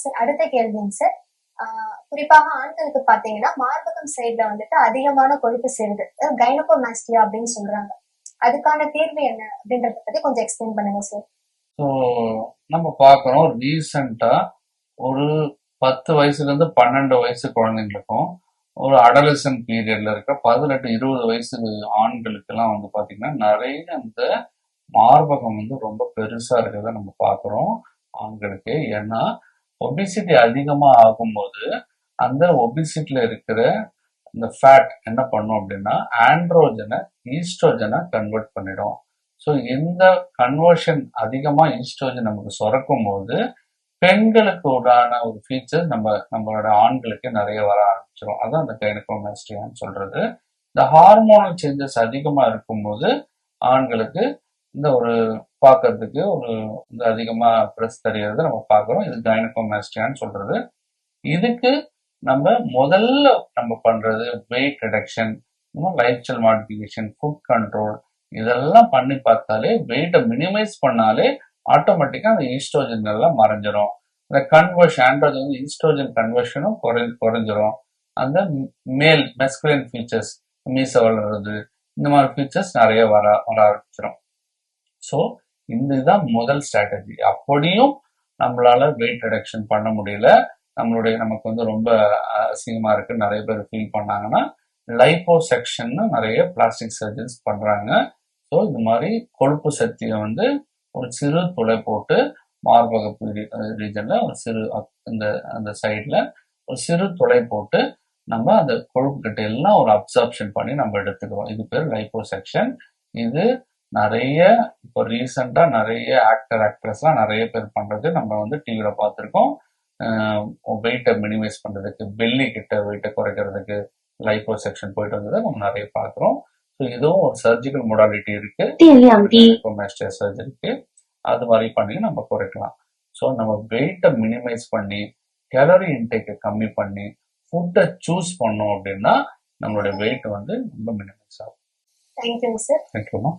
Sir அடுத்த கேள்விங்க sir. குறிப்பாக ஆண்களுக்கு பாத்தீங்கன்னா மார்பகம் சைட்ல வந்துட்டு அதிகமான கொழுப்பு சேருது, கைனகோமாஸ்டியா அப்படின்னு சொல்றாங்க. அதுக்கான தீர்வு என்ன அப்படின்றத பத்தி கொஞ்சம் எக்ஸ்பிளைன் பண்ணுங்க சார். ஸோ நம்ம பார்க்குறோம் ரீசண்டா ஒரு 10 வயசுல இருந்து 12 வயசு குழந்தைங்களுக்கும் ஒரு அடலசன் பீரியட்ல இருக்க 18-20 வயசு ஆண்களுக்கெல்லாம் வந்து பாத்தீங்கன்னா நிறைய அந்த மார்பகம் வந்து ரொம்ப பெருசா இருக்கிறத நம்ம பார்க்குறோம் ஆண்களுக்கு. ஏன்னா ஒபிசிட்டி அதிகமா ஆகும்போது அந்த ஒபிசிட்டில இருக்கிற இந்த ஃபேட் என்ன பண்ணும் அப்படின்னா ஆண்ட்ரோஜனை ஈஸ்ட்ரோஜனை கன்வெர்ட் பண்ணிடும். ஸோ இந்த கன்வர்ஷன் அதிகமா ஈஸ்ட்ரோஜன் நமக்கு சுரக்கும் போது பெண்களுக்கு உண்டான ஒரு ஃபீச்சர் நம்மளோட ஆண்களுக்கு நிறைய வர ஆரம்பிச்சிடும். அதான் அந்த கைனகோமாஸ்டியான்னு சொல்றது. இந்த ஹார்மோனல் சேஞ்சஸ் அதிகமா இருக்கும்போது ஆண்களுக்கு இந்த ஒரு பார்க்கறதுக்கு ஒரு இந்த அதிகமா பிரஸ் தெரியறத நம்ம பார்க்குறோம். இது கைனகோமாஸ்டியான்னு சொல்றது. இதுக்கு நம்ம முதல்ல நம்ம பண்றது wait reduction, life style modification, food control, இதெல்லாம் பண்ணி பார்த்தாலே வெயிட்டை மினிமைஸ் பண்ணாலே ஆட்டோமேட்டிக்கா அந்த ஈஸ்ட்ரோஜன் எல்லாம் மறைஞ்சிரும். இந்த கன்வர்ஷன் ஆண்ட்ரோஜன் ஈஸ்ட்ரோஜன் கன்வர்ஷனும் குறைஞ்சிரும். அந்த மேல் மெஸ்குலின் ஃபீச்சர்ஸ், மீச வளர்றது, இந்த மாதிரி ஃபீச்சர்ஸ் நிறைய வர ஆரம்பிச்சிடும். ஸோ இதுதான் முதல் ஸ்ட்ராட்டஜி. அப்படியும் நம்மளால வெயிட் ரிடக்ஷன் பண்ண முடியல, நமக்கு வந்து ரொம்ப அசிங்கமா இருக்கு, நிறைய பேர் ஃபீல் பண்ணாங்கன்னா லைப்போசெக்ஷன் நிறைய பிளாஸ்டிக் சர்ஜன்ஸ் பண்றாங்க. ஸோ இந்த மாதிரி கொழுப்பு சக்தியை வந்து ஒரு சிறு துளை போட்டு மார்பக ரீஜன்ல ஒரு சிறு அந்த சைட்ல ஒரு சிறு துளை போட்டு நம்ம அந்த கொழுப்பு கிட்ட எல்லாம் ஒரு அப்சார்ப்ஷன் பண்ணி நம்ம எடுத்துக்கிறோம். இது பேர் லைப்போசெக்ஷன். இது நிறைய இப்போ ரீசெண்டா நிறைய ஆக்ட்ரஸ்லாம் நிறைய பேர் பண்றது நம்ம வந்து டிவியில பார்த்துருக்கோம். வெயிட்டை மினிமைஸ் பண்றதுக்கு, பெல்லி கிட்ட வெயிட்டை குறைக்கிறதுக்கு லைப்போசெக்ஷன் போயிட்டு வந்ததை நம்ம நிறைய பார்க்குறோம். ஸோ இதுவும் ஒரு சர்ஜிக்கல் மொடாலிட்டி இருக்கு, கைனகோமாஸ்டியா சர்ஜரிக்கு. அது மாதிரி பண்ணி நம்ம குறைக்கலாம். ஸோ நம்ம வெயிட்டை மினிமைஸ் பண்ணி கேலரி இன்டேக்கை கம்மி பண்ணி ஃபுட்டை சூஸ் பண்ணோம் அப்படின்னா நம்மளுடைய வெயிட் வந்து ரொம்ப மினிமைஸ் ஆகும். Thank you sir. தேங்க்யூமா.